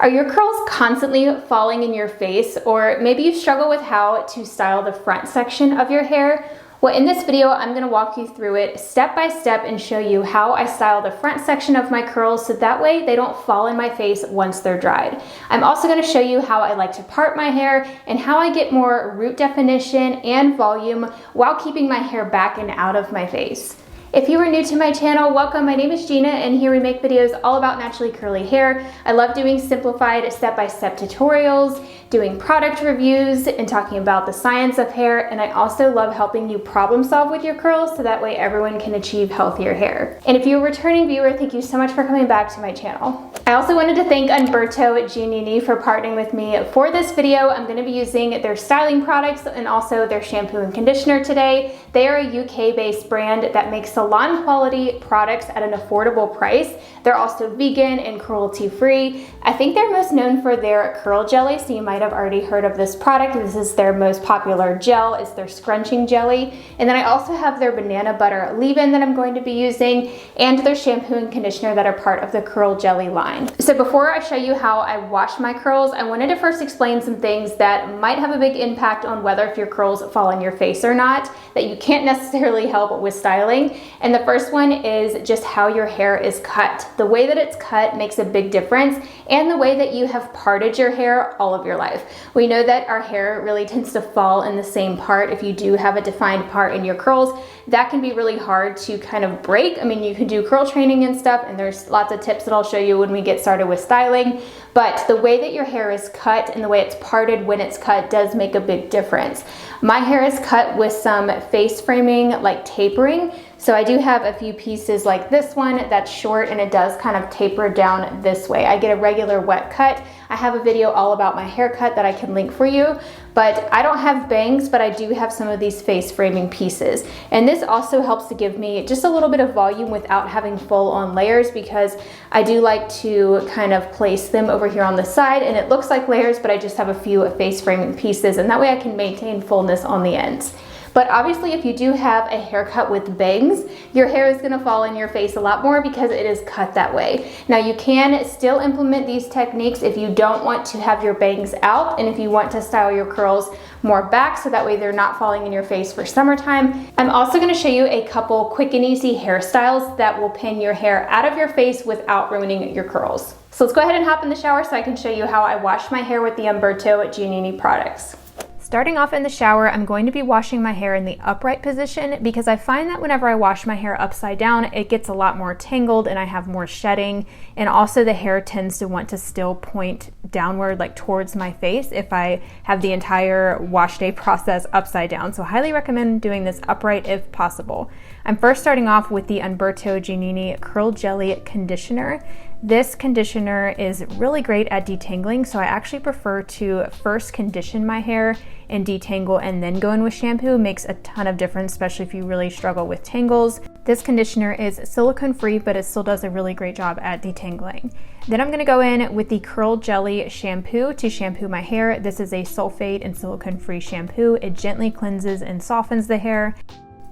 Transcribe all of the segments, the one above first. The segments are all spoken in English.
Are your curls constantly falling in your face, or maybe you struggle with how to style the front section of your hair? Well, in this video, I'm going to walk you through it step by step and show you how I style the front section of my curls so that way they don't fall in my face once they're dried. I'm also going to show you how I like to part my hair and how I get more root definition and volume while keeping my hair back and out of my face. If you are new to my channel, welcome. My name is Gina, and here we make videos all about naturally curly hair. I love doing simplified step-by-step tutorials, doing product reviews, and talking about the science of hair. And I also love helping you problem solve with your curls so that way everyone can achieve healthier hair. And if you're a returning viewer, thank you so much for coming back to my channel. I also wanted to thank Umberto Giannini for partnering with me for this video. I'm going to be using their styling products and also their shampoo and conditioner today. They are a UK-based brand that makes salon quality products at an affordable price. They're also vegan and cruelty-free. I think they're most known for their curl jelly, so you might have already heard of this product. This is their most popular gel. It's their scrunching jelly. And then I also have their banana butter leave-in that I'm going to be using, and their shampoo and conditioner that are part of the curl jelly line. So before I show you how I wash my curls, I wanted to first explain some things that might have a big impact on whether if your curls fall on your face or not, that you can't necessarily help with styling. And the first one is just how your hair is cut. The way that it's cut makes a big difference, and the way that you have parted your hair all of your life. We know that our hair really tends to fall in the same part. If you do have a defined part in your curls, that can be really hard to kind of break. I mean, you can do curl training and stuff, and there's lots of tips that I'll show you when we get started with styling, but the way that your hair is cut and the way it's parted when it's cut does make a big difference. My hair is cut with some face framing, like tapering. So I do have a few pieces like this one that's short, and it does kind of taper down this way. I get a regular wet cut. I have a video all about my haircut that I can link for you, but I don't have bangs, but I do have some of these face framing pieces. And this also helps to give me just a little bit of volume without having full on layers, because I do like to kind of place them over here on the side, and it looks like layers, but I just have a few face framing pieces, and that way I can maintain fullness on the ends. But obviously, if you do have a haircut with bangs, your hair is gonna fall in your face a lot more because it is cut that way. Now, you can still implement these techniques if you don't want to have your bangs out, and if you want to style your curls more back so that way they're not falling in your face for summertime. I'm also gonna show you a couple quick and easy hairstyles that will pin your hair out of your face without ruining your curls. So let's go ahead and hop in the shower so I can show you how I wash my hair with the Umberto Giannini products. Starting off in the shower, I'm going to be washing my hair in the upright position because I find that whenever I wash my hair upside down, it gets a lot more tangled and I have more shedding. And also the hair tends to want to still point downward, like towards my face, if I have the entire wash day process upside down. So I highly recommend doing this upright if possible. I'm first starting off with the Umberto Giannini Curl Jelly Conditioner. This conditioner is really great at detangling, so I actually prefer to first condition my hair and detangle and then go in with shampoo. It makes a ton of difference, especially if you really struggle with tangles. This conditioner is silicone free, but it still does a really great job at detangling. Then I'm gonna go in with the Curl Jelly shampoo to shampoo my hair. This is a sulfate and silicone free shampoo. It gently cleanses and softens the hair.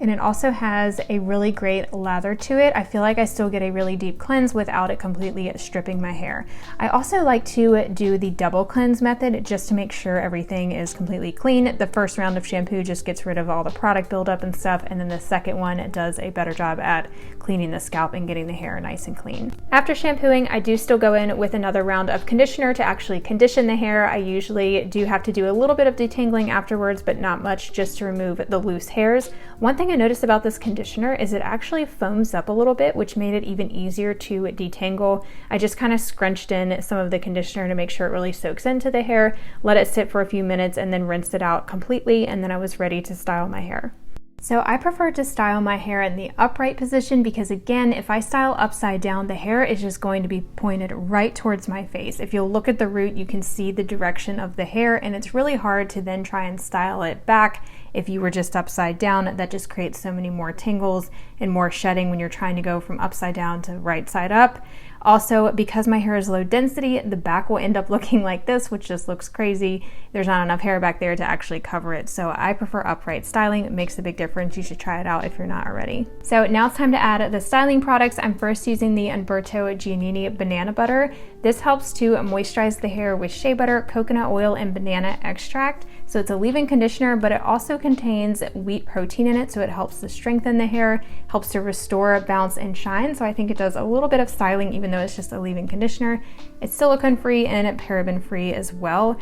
And it also has a really great lather to it. I feel like I still get a really deep cleanse without it completely stripping my hair. I also like to do the double cleanse method just to make sure everything is completely clean. The first round of shampoo just gets rid of all the product buildup and stuff, and then the second one does a better job at cleaning the scalp and getting the hair nice and clean. After shampooing, I do still go in with another round of conditioner to actually condition the hair. I usually do have to do a little bit of detangling afterwards, but not much, just to remove the loose hairs. One thing I noticed about this conditioner is it actually foams up a little bit, which made it even easier to detangle. I just kind of scrunched in some of the conditioner to make sure it really soaks into the hair, let it sit for a few minutes, and then rinsed it out completely, and then I was ready to style my hair. So I prefer to style my hair in the upright position because, again, if I style upside down, the hair is just going to be pointed right towards my face. If you'll look at the root, you can see the direction of the hair, and it's really hard to then try and style it back if you were just upside down. That just creates so many more tangles and more shedding when you're trying to go from upside down to right side up. Also, because my hair is low density, the back will end up looking like this, which just looks crazy. There's not enough hair back there to actually cover it. So I prefer upright styling. It makes a big difference. You should try it out if you're not already. So now it's time to add the styling products. I'm first using the Umberto Giannini banana butter. This helps to moisturize the hair with shea butter, coconut oil, and banana extract. So it's a leave-in conditioner, but it also contains wheat protein in it, so it helps to strengthen the hair, helps to restore bounce and shine. So I think it does a little bit of styling, even though it's just a leave-in conditioner. It's silicone-free and paraben-free as well.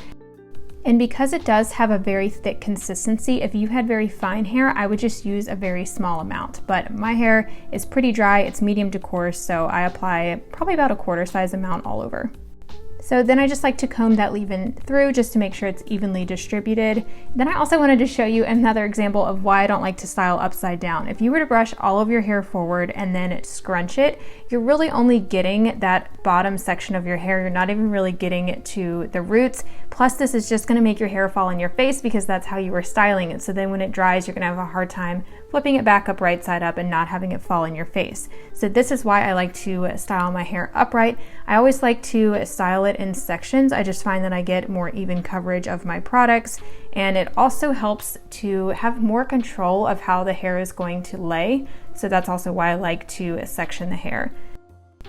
And because it does have a very thick consistency, if you had very fine hair, I would just use a very small amount. But my hair is pretty dry, it's medium to coarse, so I apply probably about a quarter size amount all over. So then I just like to comb that leave-in through just to make sure it's evenly distributed. Then I also wanted to show you another example of why I don't like to style upside down. If you were to brush all of your hair forward and then scrunch it, you're really only getting that bottom section of your hair. You're not even really getting it to the roots. Plus this is just gonna make your hair fall in your face because that's how you were styling it. So then when it dries, you're gonna have a hard time flipping it back up right side up and not having it fall in your face. So this is why I like to style my hair upright. I always like to style it in sections. I just find that I get more even coverage of my products, and it also helps to have more control of how the hair is going to lay. So that's also why I like to section the hair.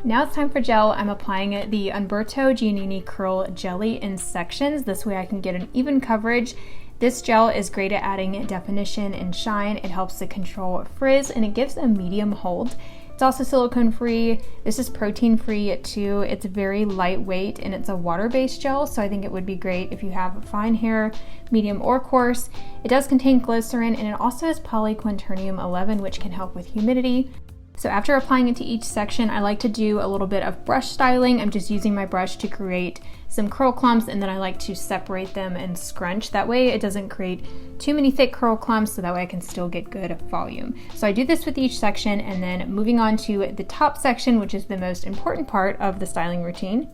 Now it's time for gel. I'm applying the Umberto Giannini Curl Jelly in sections. This way I can get an even coverage. This gel is great at adding definition and shine. It helps to control frizz and it gives a medium hold. It's also silicone free. This is protein free too. It's very lightweight and it's a water-based gel, so I think it would be great if you have fine hair, medium or coarse. It does contain glycerin and it also has polyquinternium 11, which can help with humidity. So after applying it to each section, I like to do a little bit of brush styling. I'm just using my brush to create some curl clumps, and then I like to separate them and scrunch. That way it doesn't create too many thick curl clumps, so that way I can still get good volume. So I do this with each section, and then moving on to the top section, which is the most important part of the styling routine.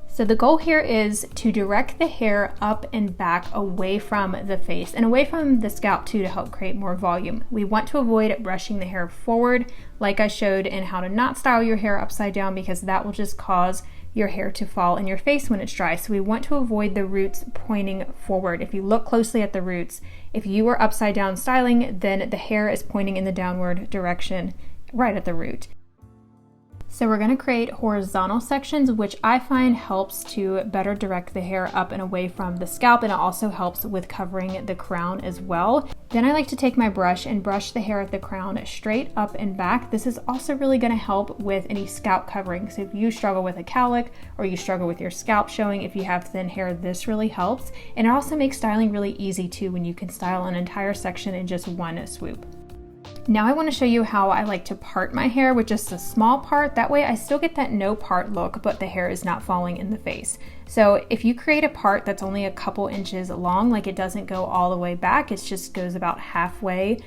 So the goal here is to direct the hair up and back away from the face and away from the scalp too, to help create more volume. We want to avoid brushing the hair forward like I showed in how to not style your hair upside down, because that will just cause your hair to fall in your face when it's dry. So we want to avoid the roots pointing forward. If you look closely at the roots, if you were upside down styling, then the hair is pointing in the downward direction right at the root. So we're going to create horizontal sections, which I find helps to better direct the hair up and away from the scalp, and it also helps with covering the crown as well. Then I like to take my brush and brush the hair at the crown straight up and back. This is also really going to help with any scalp covering. So if you struggle with a cowlick or you struggle with your scalp showing, if you have thin hair, this really helps. And it also makes styling really easy too, when you can style an entire section in just one swoop. Now I want to show you how I like to part my hair with just a small part. That way I still get that no part look, but the hair is not falling in the face. So if you create a part that's only a couple inches long, like it doesn't go all the way back, it just goes about halfway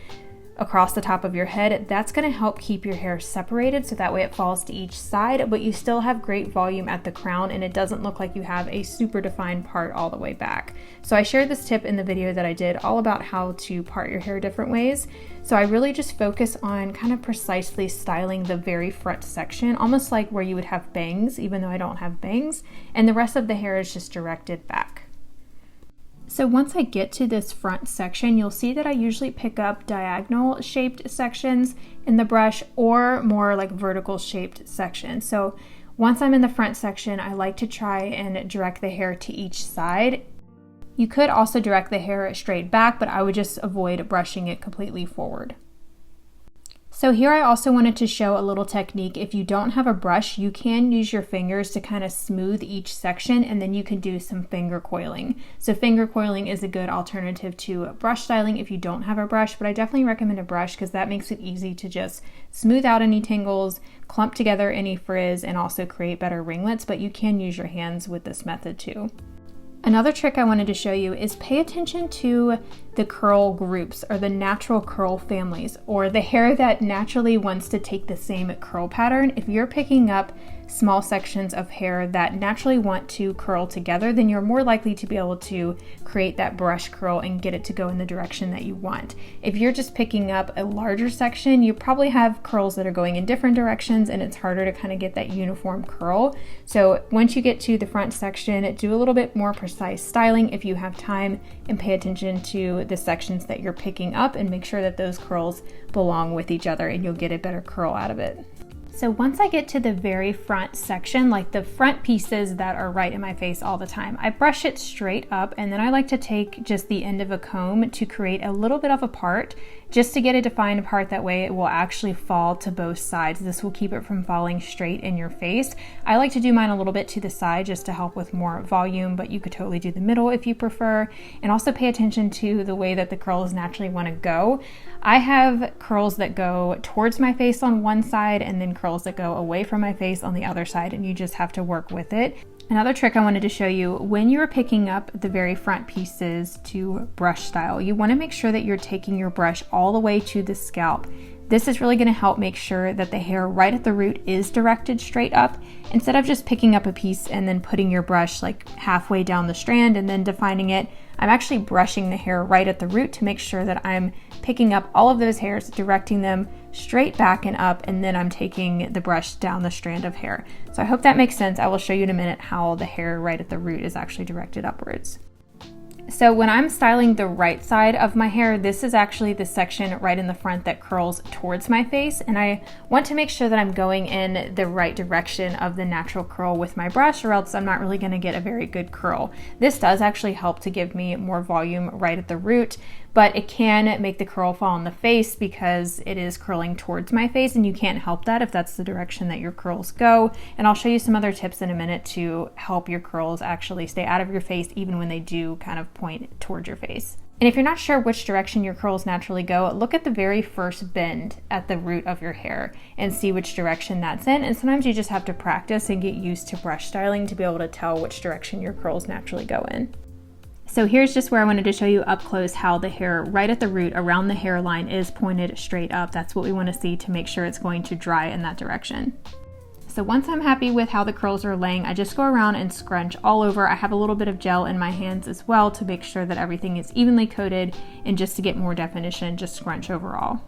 across the top of your head, that's going to help keep your hair separated, so that way it falls to each side, but you still have great volume at the crown and it doesn't look like you have a super defined part all the way back. So I shared this tip in the video that I did all about how to part your hair different ways. So I really just focus on kind of precisely styling the very front section, almost like where you would have bangs, even though I don't have bangs, and the rest of the hair is just directed back. So once I get to this front section, you'll see that I usually pick up diagonal shaped sections in the brush or more like vertical shaped sections. So once I'm in the front section, I like to try and direct the hair to each side. You could also direct the hair straight back, but I would just avoid brushing it completely forward. So here I also wanted to show a little technique. If you don't have a brush, you can use your fingers to kind of smooth each section, and then you can do some finger coiling. So finger coiling is a good alternative to brush styling if you don't have a brush, but I definitely recommend a brush because that makes it easy to just smooth out any tangles, clump together any frizz, and also create better ringlets, but you can use your hands with this method too. Another trick I wanted to show you is pay attention to the curl groups or the natural curl families, or the hair that naturally wants to take the same curl pattern. If you're picking up small sections of hair that naturally want to curl together, then you're more likely to be able to create that brush curl and get it to go in the direction that you want. If you're just picking up a larger section, you probably have curls that are going in different directions and it's harder to kind of get that uniform curl. So once you get to the front section, do a little bit more precise styling if you have time, and pay attention to the sections that you're picking up and make sure that those curls belong with each other and you'll get a better curl out of it. So once I get to the very front section, like the front pieces that are right in my face all the time, I brush it straight up, and then I like to take just the end of a comb to create a little bit of a part, just to get a defined part. That way it will actually fall to both sides. This will keep it from falling straight in your face. I like to do mine a little bit to the side just to help with more volume, but you could totally do the middle if you prefer. And also pay attention to the way that the curls naturally want to go. I have curls that go towards my face on one side and then curls that go away from my face on the other side, and you just have to work with it. Another trick I wanted to show you, when you're picking up the very front pieces to brush style, you want to make sure that you're taking your brush all the way to the scalp. This is really going to help make sure that the hair right at the root is directed straight up, instead of just picking up a piece and then putting your brush like halfway down the strand and then defining it. I'm actually brushing the hair right at the root to make sure that I'm picking up all of those hairs, directing them straight back and up, and then I'm taking the brush down the strand of hair. So I hope that makes sense. I will show you in a minute how the hair right at the root is actually directed upwards. So when I'm styling the right side of my hair, this is actually the section right in the front that curls towards my face, and I want to make sure that I'm going in the right direction of the natural curl with my brush, or else I'm not really going to get a very good curl. This does actually help to give me more volume right at the root, but it can make the curl fall on the face because it is curling towards my face, and you can't help that if that's the direction that your curls go. And I'll show you some other tips in a minute to help your curls actually stay out of your face even when they do kind of point towards your face. And if you're not sure which direction your curls naturally go, look at the very first bend at the root of your hair and see which direction that's in. And sometimes you just have to practice and get used to brush styling to be able to tell which direction your curls naturally go in. So here's just where I wanted to show you up close how the hair right at the root around the hairline is pointed straight up. That's what we want to see to make sure it's going to dry in that direction. So once I'm happy with how the curls are laying, I just go around and scrunch all over. I have a little bit of gel in my hands as well to make sure that everything is evenly coated, and just to get more definition, just scrunch overall.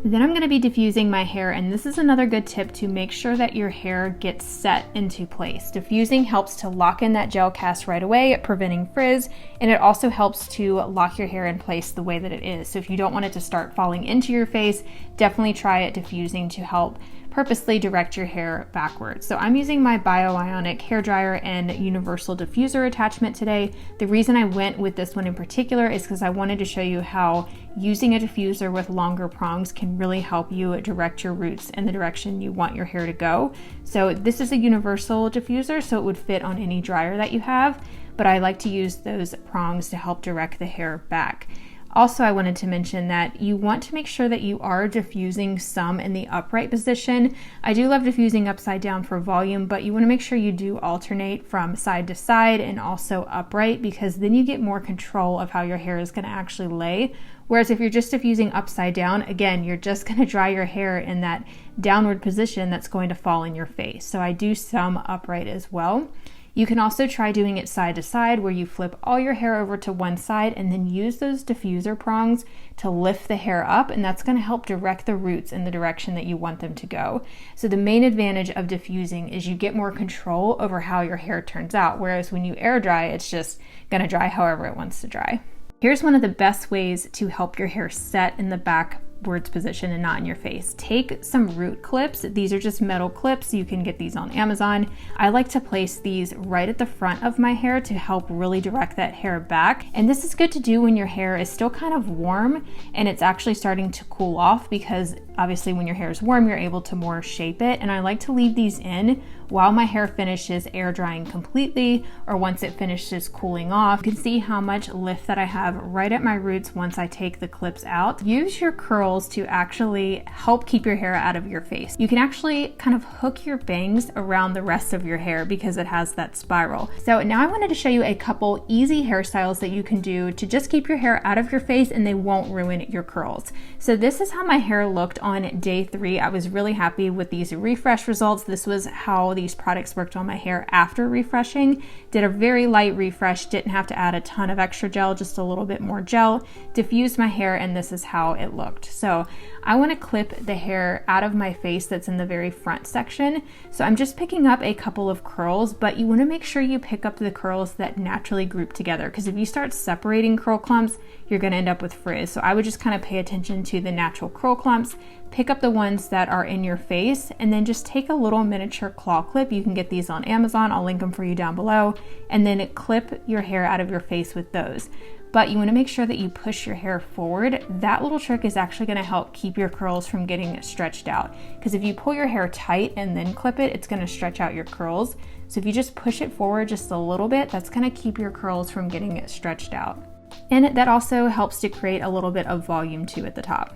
Then I'm going to be diffusing my hair, and this is another good tip to make sure that your hair gets set into place. Diffusing helps to lock in that gel cast right away, preventing frizz, and it also helps to lock your hair in place the way that it is. So if you don't want it to start falling into your face, definitely try it diffusing to help purposely direct your hair backwards. So I'm using my Bio-Ionic hair dryer and universal diffuser attachment today. The reason I went with this one in particular is because I wanted to show you how using a diffuser with longer prongs can really help you direct your roots in the direction you want your hair to go. So this is a universal diffuser, so it would fit on any dryer that you have, but I like to use those prongs to help direct the hair back. Also, I wanted to mention that you want to make sure that you are diffusing some in the upright position. I do love diffusing upside down for volume, but you want to make sure you do alternate from side to side and also upright, because then you get more control of how your hair is going to actually lay. Whereas if you're just diffusing upside down, again, you're just going to dry your hair in that downward position that's going to fall in your face. So I do some upright as well. You can also try doing it side to side, where you flip all your hair over to one side and then use those diffuser prongs to lift the hair up, and that's going to help direct the roots in the direction that you want them to go. So the main advantage of diffusing is you get more control over how your hair turns out, whereas when you air dry, it's just going to dry however it wants to dry. Here's one of the best ways to help your hair set in the backwards position and not in your face. Take some root clips. These are just metal clips. You can get these on Amazon. I like to place these right at the front of my hair to help really direct that hair back. And this is good to do when your hair is still kind of warm and it's actually starting to cool off, because obviously when your hair is warm, you're able to more shape it. And I like to leave these in while my hair finishes air drying completely, or once it finishes cooling off. You can see how much lift that I have right at my roots once I take the clips out. Use your curls to actually help keep your hair out of your face. You can actually kind of hook your bangs around the rest of your hair because it has that spiral. So now I wanted to show you a couple easy hairstyles that you can do to just keep your hair out of your face and they won't ruin your curls. So this is how my hair looked on day 3. I was really happy with these refresh results. This was how these products worked on my hair after refreshing. Did a very light refresh, didn't have to add a ton of extra gel, just a little bit more gel, diffused my hair, and this is how it looked. So I want to clip the hair out of my face that's in the very front section. So I'm just picking up a couple of curls, but you want to make sure you pick up the curls that naturally group together, because if you start separating curl clumps, you're going to end up with frizz. So I would just kind of pay attention to the natural curl clumps, pick up the ones that are in your face, and then just take a little miniature claw clip. You can get these on Amazon. I'll link them for you down below. And then clip your hair out of your face with those. But you want to make sure that you push your hair forward. That little trick is actually going to help keep your curls from getting stretched out. Because if you pull your hair tight and then clip it, it's going to stretch out your curls. So if you just push it forward just a little bit, that's going to keep your curls from getting stretched out. And that also helps to create a little bit of volume too at the top.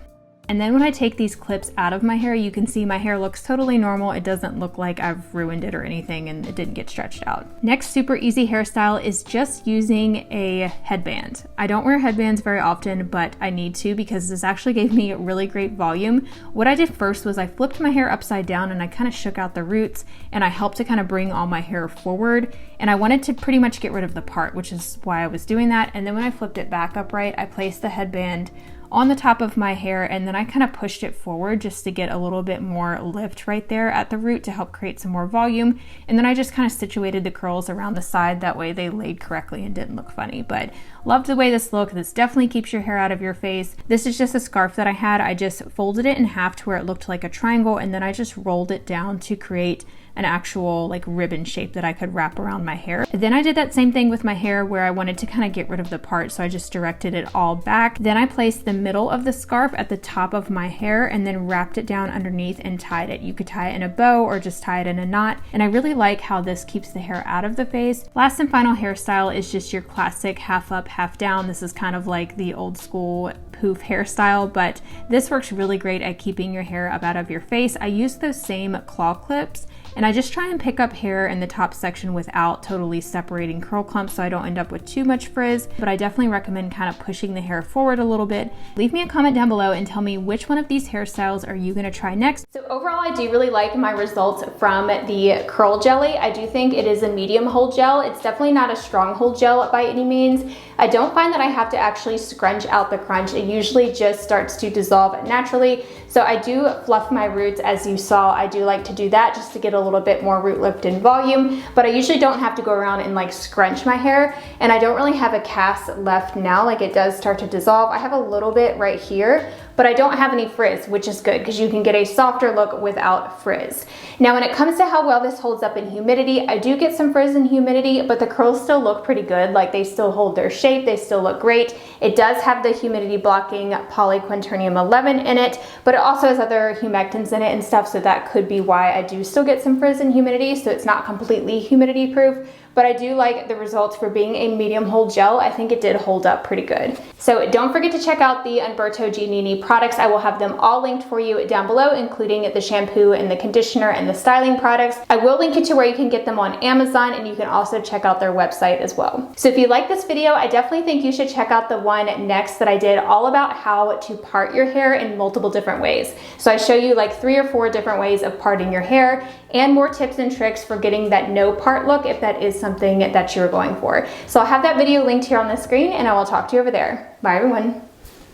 And then when I take these clips out of my hair, you can see my hair looks totally normal. It doesn't look like I've ruined it or anything, and it didn't get stretched out. Next super easy hairstyle is just using a headband. I don't wear headbands very often, but I need to because this actually gave me really great volume. What I did first was I flipped my hair upside down and I kind of shook out the roots, and I helped to kind of bring all my hair forward. And I wanted to pretty much get rid of the part, which is why I was doing that. And then when I flipped it back upright, I placed the headband on the top of my hair, and then I kind of pushed it forward just to get a little bit more lift right there at the root to help create some more volume. And then I just kind of situated the curls around the side, that way they laid correctly and didn't look funny. But loved the way this looked. This definitely keeps your hair out of your face. This is just a scarf that I had. I just folded it in half to where it looked like a triangle, and then I just rolled it down to create an actual like ribbon shape that I could wrap around my hair. And then I did that same thing with my hair where I wanted to kind of get rid of the part, so I just directed it all back. Then I placed the middle of the scarf at the top of my hair and then wrapped it down underneath and tied it. You could tie it in a bow or just tie it in a knot, and I really like how this keeps the hair out of the face. Last and final hairstyle is just your classic half up, half down. This is kind of like the old school poof hairstyle, but this works really great at keeping your hair up out of your face. I use those same claw clips, and I just try and pick up hair in the top section without totally separating curl clumps so I don't end up with too much frizz, but I definitely recommend kind of pushing the hair forward a little bit. Leave me a comment down below and tell me which one of these hairstyles are you gonna try next. So overall, I do really like my results from the curl jelly. I do think it is a medium hold gel. It's definitely not a strong hold gel by any means. I don't find that I have to actually scrunch out the crunch. It usually just starts to dissolve naturally. So I do fluff my roots, as you saw. I do like to do that just to get a little bit more root lift and volume, but I usually don't have to go around and like scrunch my hair. And I don't really have a cast left now, like it does start to dissolve. I have a little bit right here, but I don't have any frizz, which is good because you can get a softer look without frizz. Now, when it comes to how well this holds up in humidity, I do get some frizz in humidity, but the curls still look pretty good. Like they still hold their shape, they still look great. It does have the humidity blocking polyquinternium 11 in it, but it also has other humectants in it and stuff, so that could be why I do still get some frizz in humidity, so it's not completely humidity proof. But I do like the results for being a medium hold gel. I think it did hold up pretty good. So don't forget to check out the Umberto Giannini products. I will have them all linked for you down below, including the shampoo and the conditioner and the styling products. I will link it to where you can get them on Amazon, and you can also check out their website as well. So if you like this video, I definitely think you should check out the one next that I did all about how to part your hair in multiple different ways. So I show you like 3 or 4 different ways of parting your hair and more tips and tricks for getting that no part look if that is something that you're going for. So I'll have that video linked here on the screen, and I will talk to you over there. Bye everyone.